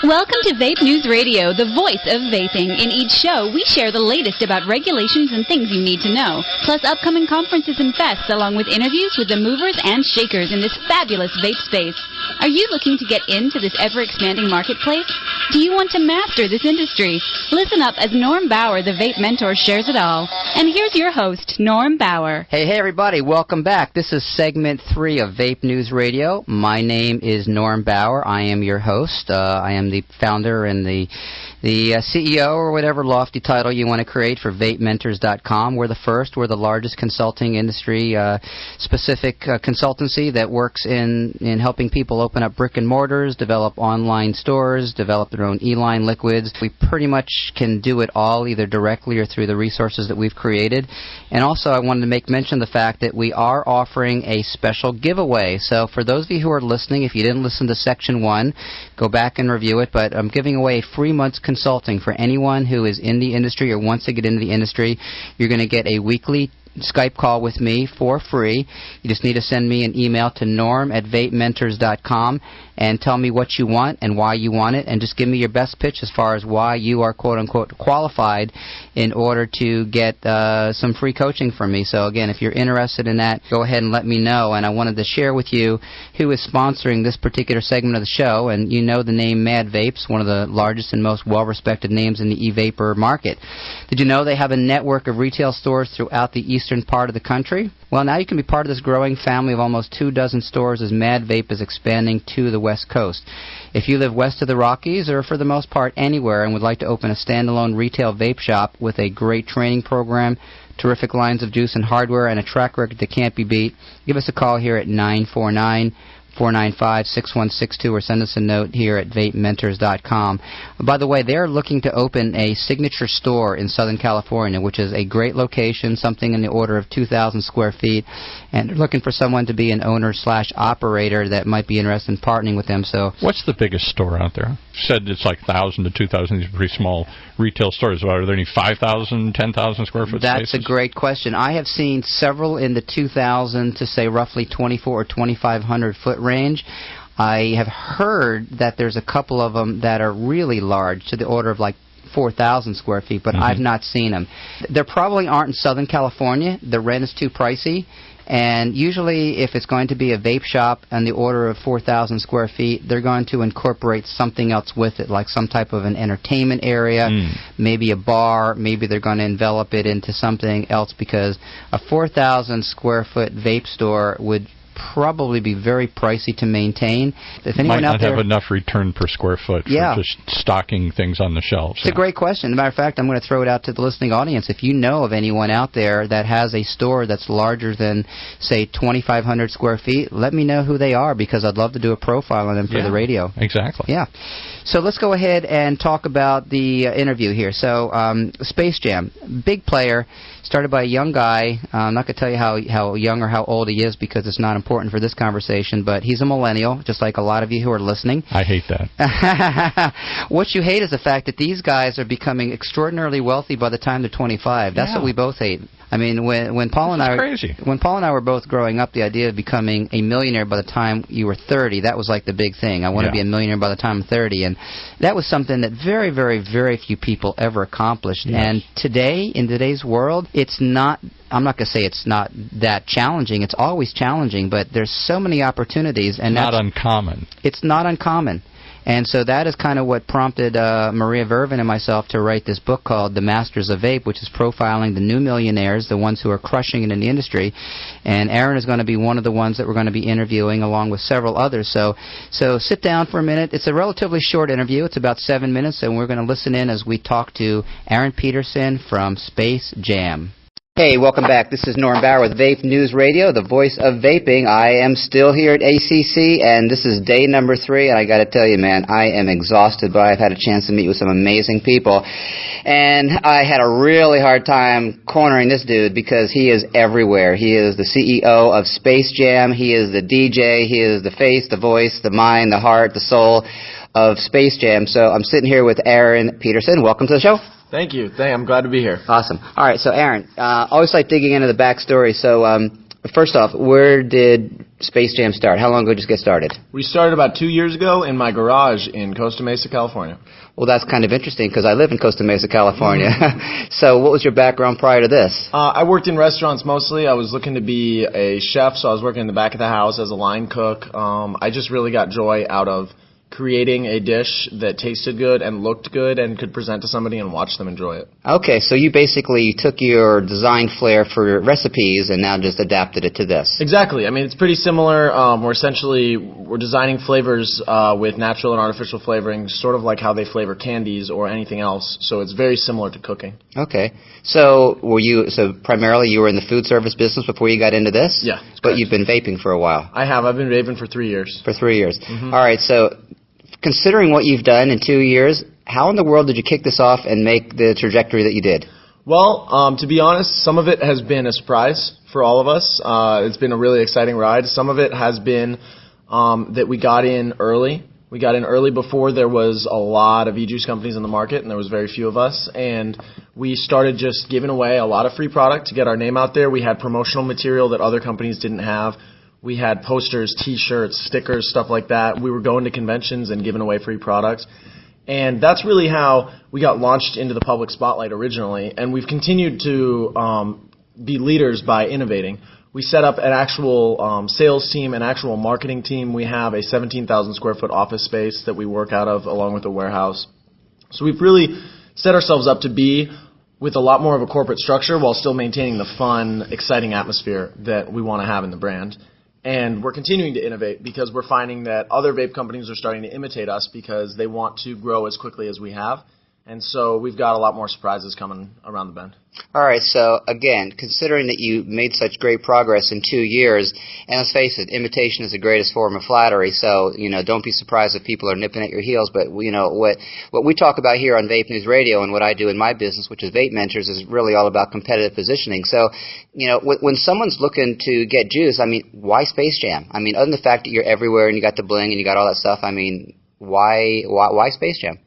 Welcome to Vape News Radio, the voice of vaping. In each show, we share the latest about regulations and things you need to know, plus upcoming conferences and fests, along with interviews with the movers and shakers in this fabulous vape space. Are you looking to get into this ever-expanding marketplace? Do you want to master this industry? Listen up as Norm Bauer, the Vape Mentor, shares it all. And here's your host, Norm Bauer. Hey, everybody. Welcome back. This is segment 3 of Vape News Radio. My name is Norm Bauer. I am your host. I am the founder and the CEO or whatever lofty title you want to create for VapeMentors.com. We're the first. We're the largest consulting industry specific consultancy that works in helping people open up brick and mortars, develop online stores, develop their own e-line liquids. We pretty much can do it all either directly or through the resources that we've created. And also I wanted to make mention of the fact that we are offering a special giveaway. So for those of you who are listening, if you didn't listen to section 1, go back and review it. But I'm giving away a free month's consulting for anyone who is in the industry or wants to get into the industry. You're going to get a weekly Skype call with me for free. You just need to send me an email to norm@vapementors.com and tell me what you want and why you want it, and just give me your best pitch as far as why you are quote-unquote qualified in order to get some free coaching from me. So again, if you're interested in that, go ahead and let me know. And I wanted to share with you who is sponsoring this particular segment of the show, and you know the name Mad Vapes, one of the largest and most well-respected names in the e-vapor market. Did you know they have a network of retail stores throughout the eastern part of the country? Well, now you can be part of this growing family of almost 24 stores as Mad Vape is expanding to the West Coast. If you live west of the Rockies, or for the most part anywhere, and would like to open a standalone retail vape shop with a great training program, terrific lines of juice and hardware, and a track record that can't be beat, give us a call here at 949-495-6162 or send us a note here at VapeMentors.com. By the way, they're looking to open a signature store in Southern California, which is a great location, something in the order of 2,000 square feet, and they're looking for someone to be an owner/operator that might be interested in partnering with them. So, what's the biggest store out there? You said it's like 1,000 to 2,000. These are pretty small retail stores. Are there any 5,000, 10,000 square foot That's spaces? a great question. I have seen several in the 2,000 to say roughly 24 or 2,500 foot range. I have heard that there's a couple of them that are really large, to the order of like 4,000 square feet, but I've not seen them. There probably aren't in Southern California. The rent is too pricey. And usually if it's going to be a vape shop on the order of 4,000 square feet, they're going to incorporate something else with it, like some type of an entertainment area, maybe a bar, maybe they're going to envelop it into something else, because a 4,000 square foot vape store would probably be very pricey to maintain. If anyone might not out there have enough return per square foot for just stocking things on the shelves. It's a great question. As a matter of fact, I'm going to throw it out to the listening audience. If you know of anyone out there that has a store that's larger than, say, 2,500 square feet, let me know who they are, because I'd love to do a profile on them for the radio. Exactly. Yeah. So let's go ahead and talk about the interview here. So Space Jam, big player, started by a young guy. I'm not going to tell you how young or how old he is, because it's not important for this conversation, but he's a millennial, just like a lot of you who are listening. I hate that. What you hate is the fact that these guys are becoming extraordinarily wealthy by the time they're 25. That's what we both hate. I mean, when Paul and I were both growing up, the idea of becoming a millionaire by the time you were 30, that was like the big thing. I want to be a millionaire by the time I'm 30, and that was something that very, very, very few people ever accomplished. And today, in today's world, it's not, I'm not going to say it's not that challenging. It's always challenging, but there's so many opportunities. And not uncommon. It's not uncommon. And so that is kind of what prompted Maria Vervin and myself to write this book called The Masters of Vape, which is profiling the new millionaires, the ones who are crushing it in the industry. And Aaron is going to be one of the ones that we're going to be interviewing, along with several others. So sit down for a minute. It's a relatively short interview. It's about 7 minutes, and we're going to listen in as we talk to Aaron Pederson from Space Jam. Hey, welcome back. This is Norm Bauer with Vape News Radio, the voice of vaping. I am still here at ACC, and this is day number 3, and I got to tell you, man, I am exhausted, but I've had a chance to meet with some amazing people. And I had a really hard time cornering this dude, because he is everywhere. He is the CEO of Space Jam. He is the DJ. He is the face, the voice, the mind, the heart, the soul of Space Jam. So I'm sitting here with Aaron Pederson. Welcome to the show. Thank you. I'm glad to be here. Awesome. All right, so Aaron, always like digging into the backstory. So first off, where did Space Jam start? How long ago did you get started? We started about 2 years ago in my garage in Costa Mesa, California. Well, that's kind of interesting because I live in Costa Mesa, California. So what was your background prior to this? I worked in restaurants mostly. I was looking to be a chef, so I was working in the back of the house as a line cook. I just really got joy out of creating a dish that tasted good and looked good and could present to somebody and watch them enjoy it. Okay, so you basically took your design flair for recipes and now just adapted it to this. Exactly. I mean, it's pretty similar. We're designing flavors with natural and artificial flavoring, sort of like how they flavor candies or anything else. So it's very similar to cooking. Okay. So primarily you were in the food service business before you got into this? Yeah. But you've been vaping for a while. I have. I've been vaping for 3 years. For 3 years. Mm-hmm. All right, so considering what you've done in 2 years, how in the world did you kick this off and make the trajectory that you did? Well, to be honest, some of it has been a surprise for all of us. It's been a really exciting ride. Some of it has been that we got in early. We got in early before there was a lot of e-juice companies in the market, and there was very few of us. And we started just giving away a lot of free product to get our name out there. We had promotional material that other companies didn't have. We had posters, T-shirts, stickers, stuff like that. We were going to conventions and giving away free products. And that's really how we got launched into the public spotlight originally. And we've continued to be leaders by innovating. We set up an actual sales team, an actual marketing team. We have a 17,000 square foot office space that we work out of along with a warehouse. So we've really set ourselves up to be with a lot more of a corporate structure while still maintaining the fun, exciting atmosphere that we want to have in the brand. And we're continuing to innovate because we're finding that other vape companies are starting to imitate us because they want to grow as quickly as we have. And so we've got a lot more surprises coming around the bend. All right, so again, considering that you made such great progress in 2 years, and let's face it, imitation is the greatest form of flattery, so, don't be surprised if people are nipping at your heels, but, what we talk about here on Vape News Radio and what I do in my business, which is VapeMentors, is really all about competitive positioning. So, when someone's looking to get juice, why Space Jam? Other than the fact that you're everywhere and you got the bling and you got all that stuff, why Space Jam?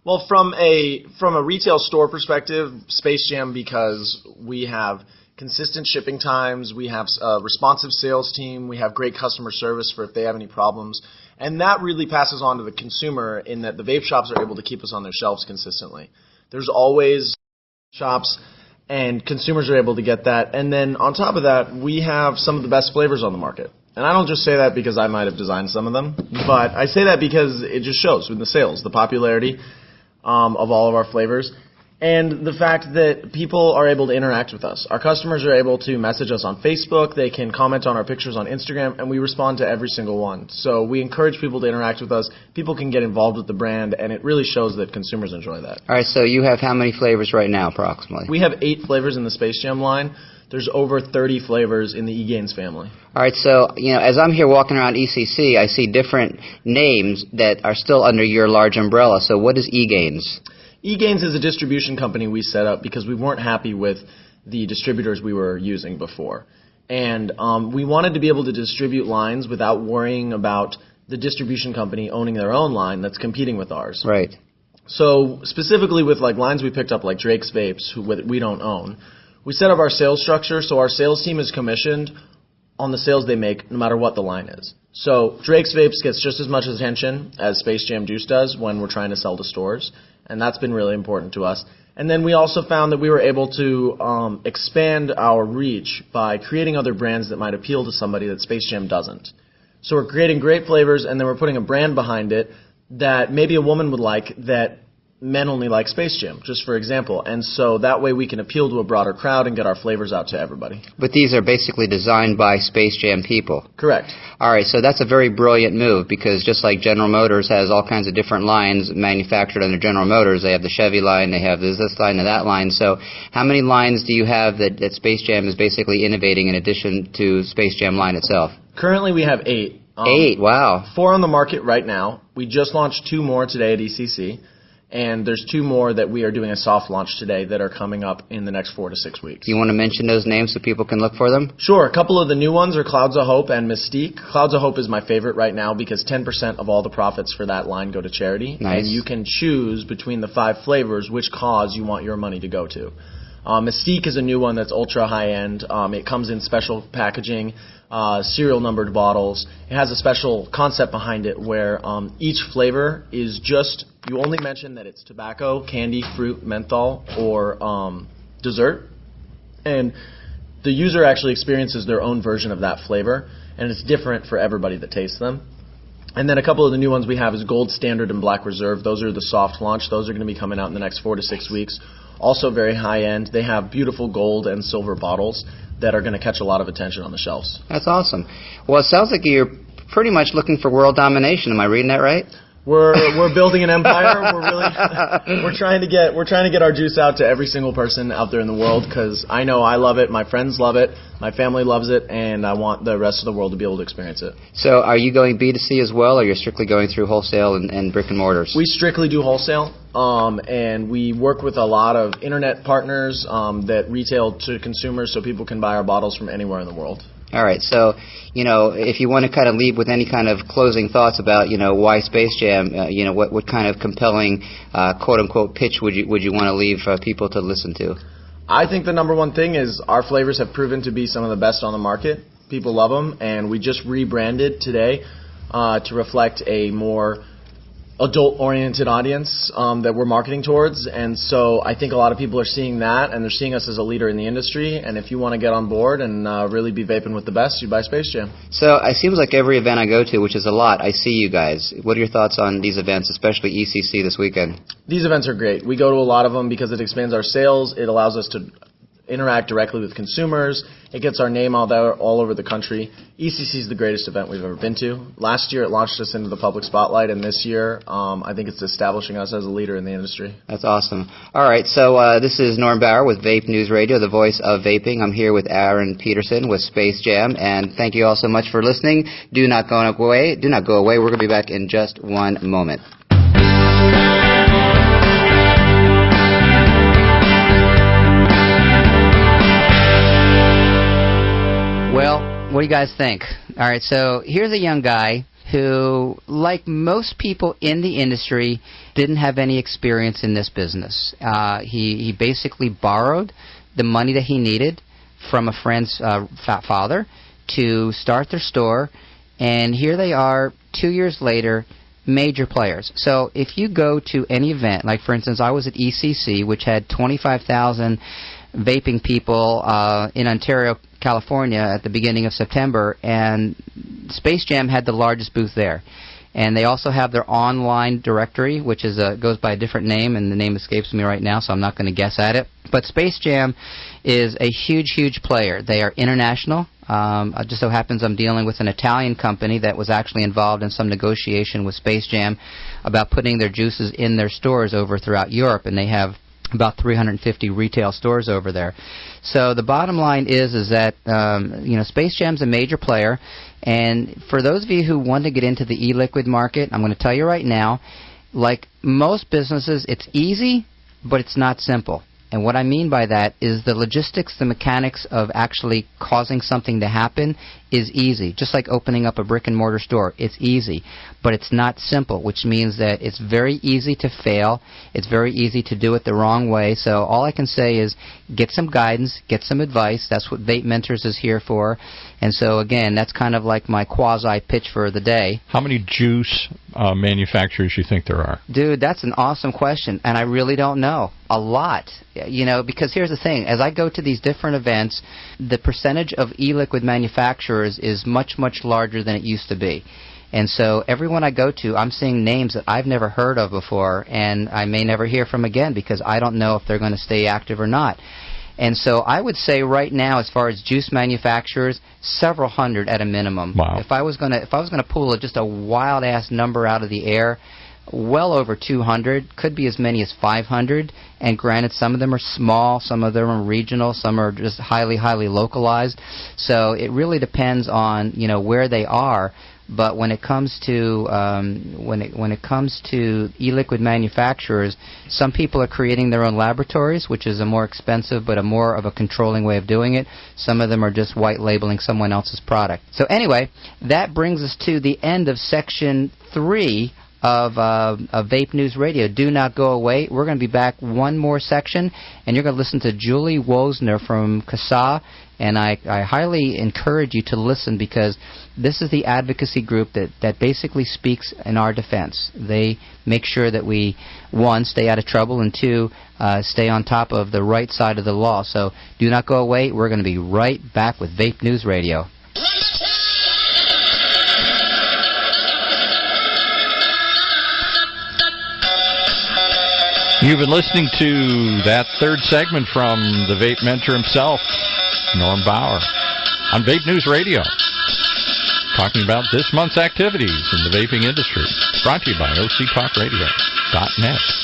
Well, from a retail store perspective, Space Jam, because we have consistent shipping times, we have a responsive sales team, we have great customer service for if they have any problems, and that really passes on to the consumer in that the vape shops are able to keep us on their shelves consistently. There's always shops, and consumers are able to get that, and then on top of that, we have some of the best flavors on the market. And I don't just say that because I might have designed some of them, but I say that because it just shows in the sales, the popularity of all of our flavors, and the fact that people are able to interact with us. Our customers are able to message us on Facebook, they can comment on our pictures on Instagram, and we respond to every single one. So we encourage people to interact with us. People can get involved with the brand, and it really shows that consumers enjoy that. All right, so you have how many flavors right now, approximately? We have 8 flavors in the Space Jam line. There's over 30 flavors in the eGains family. All right, so, as I'm here walking around ECC, I see different names that are still under your large umbrella. So what is eGains? eGains is a distribution company we set up because we weren't happy with the distributors we were using before. And we wanted to be able to distribute lines without worrying about the distribution company owning their own line that's competing with ours. Right. So specifically with lines we picked up like Drake's Vapes, who we don't own, we set up our sales structure so our sales team is commissioned on the sales they make no matter what the line is. So Drake's Vapes gets just as much attention as Space Jam Juice does when we're trying to sell to stores, and that's been really important to us. And then we also found that we were able to expand our reach by creating other brands that might appeal to somebody that Space Jam doesn't. So we're creating great flavors, and then we're putting a brand behind it that maybe a woman would like that men only like Space Jam, just for example. And so that way we can appeal to a broader crowd and get our flavors out to everybody. But these are basically designed by Space Jam people. Correct. All right, so that's a very brilliant move because just like General Motors has all kinds of different lines manufactured under General Motors, they have the Chevy line, they have this line and that line. So how many lines do you have that Space Jam is basically innovating in addition to Space Jam line itself? Currently we have 8. 8, wow. 4 on the market right now. We just launched 2 more today at ECC. And there's 2 more that we are doing a soft launch today that are coming up in the next 4 to 6 weeks. Do you want to mention those names so people can look for them? Sure. A couple of the new ones are Clouds of Hope and Mystique. Clouds of Hope is my favorite right now because 10% of all the profits for that line go to charity. Nice. And you can choose between the 5 flavors which cause you want your money to go to. Mystique is a new one that's ultra high-end. It comes in special packaging, serial numbered bottles. It has a special concept behind it where each flavor is just, you only mention that it's tobacco, candy, fruit, menthol, or dessert. And the user actually experiences their own version of that flavor, and it's different for everybody that tastes them. And then a couple of the new ones we have is Gold Standard and Black Reserve. Those are the soft launch. Those are going to be coming out in the next 4 to 6 weeks. Also very high-end. They have beautiful gold and silver bottles that are going to catch a lot of attention on the shelves. That's awesome. Well, it sounds like you're pretty much looking for world domination. Am I reading that right? We're building an empire. We're trying to get our juice out to every single person out there in the world, because I know I love it, my friends love it, my family loves it, and I want the rest of the world to be able to experience it. So are you going B2C as well, or you're strictly going through wholesale and brick and mortars? We strictly do wholesale, and we work with a lot of internet partners that retail to consumers, so people can buy our bottles from anywhere in the world. All right, so, if you want to kind of leave with any kind of closing thoughts about, why Space Jam, what kind of compelling, quote-unquote, pitch would you want to leave people to listen to? I think the number one thing is our flavors have proven to be some of the best on the market. People love them, and we just rebranded today to reflect a more adult-oriented audience that we're marketing towards, and so I think a lot of people are seeing that, and they're seeing us as a leader in the industry, and if you want to get on board and really be vaping with the best, you buy Space Jam. So it seems like every event I go to, which is a lot, I see you guys. What are your thoughts on these events, especially ECC this weekend? These events are great. We go to a lot of them because it expands our sales, it allows us to interact directly with consumers. It gets our name out there all over the country. ECC is the greatest event we've ever been to. Last year it launched us into the public spotlight, and this year I think it's establishing us as a leader in the industry. That's awesome. All right, so this is Norm Bauer with Vape News Radio, the voice of vaping. I'm here with Aaron Pederson with Space Jam, and thank you all so much for listening. Do not go away. Do not go away. We're going to be back in just one moment. Well, what do you guys think? All right, so here's a young guy who, like most people in the industry, didn't have any experience in this business. He basically borrowed the money that he needed from a friend's father to start their store, and here they are 2 years later, major players. So if you go to any event, like for instance, I was at ECC, which had 25,000 vaping people in Ontario, California at the beginning of September, and Space Jam had the largest booth there. And they also have their online directory, which is goes by a different name, and the name escapes me right now, so I'm not going to guess at it. But Space Jam is a huge, huge player. They are international. It just so happens I'm dealing with an Italian company that was actually involved in some negotiation with Space Jam about putting their juices in their stores over throughout Europe, and they have about 350 retail stores over there. So the bottom line is that Space Jam's a major player, and for those of you who want to get into the e-liquid market, I'm going to tell you right now, like most businesses, it's easy, but it's not simple. And what I mean by that is the logistics, the mechanics of actually causing something to happen is easy. Just like opening up a brick-and-mortar store, it's easy. But it's not simple, which means that it's very easy to fail. It's very easy to do it the wrong way. So all I can say is get some guidance, get some advice. That's what VapeMentors is here for. And so, again, that's kind of like my quasi-pitch for the day. How many juice manufacturers you think there are? Dude, that's an awesome question, and I really don't know. A lot. Because here's the thing. As I go to these different events, the percentage of e-liquid manufacturers is much, much larger than it used to be. And so everyone I go to, I'm seeing names that I've never heard of before, and I may never hear from again because I don't know if they're going to stay active or not. And so I would say right now, as far as juice manufacturers, several hundred at a minimum. Wow. If I was going to pull just a wild ass number out of the air, well over 200, could be as many as 500. And granted, some of them are small, some of them are regional, some are just highly, highly localized. So it really depends on where they are. But when it comes to e-liquid manufacturers, some people are creating their own laboratories, which is a more expensive but a more of a controlling way of doing it. Some of them are just white labeling someone else's product. So anyway, that brings us to the end of section 3 of Vape News Radio. Do not go away. We're going to be back one more section, and you're going to listen to Julie Wozner from CASA. And I highly encourage you to listen, because this is the advocacy group that basically speaks in our defense. They make sure that we, one, stay out of trouble, and two, stay on top of the right side of the law. So do not go away. We're going to be right back with Vape News Radio. You've been listening to that third segment from the Vape Mentor himself, Norm Bauer, on Vape News Radio, talking about this month's activities in the vaping industry, brought to you by OCTalkRadio.net.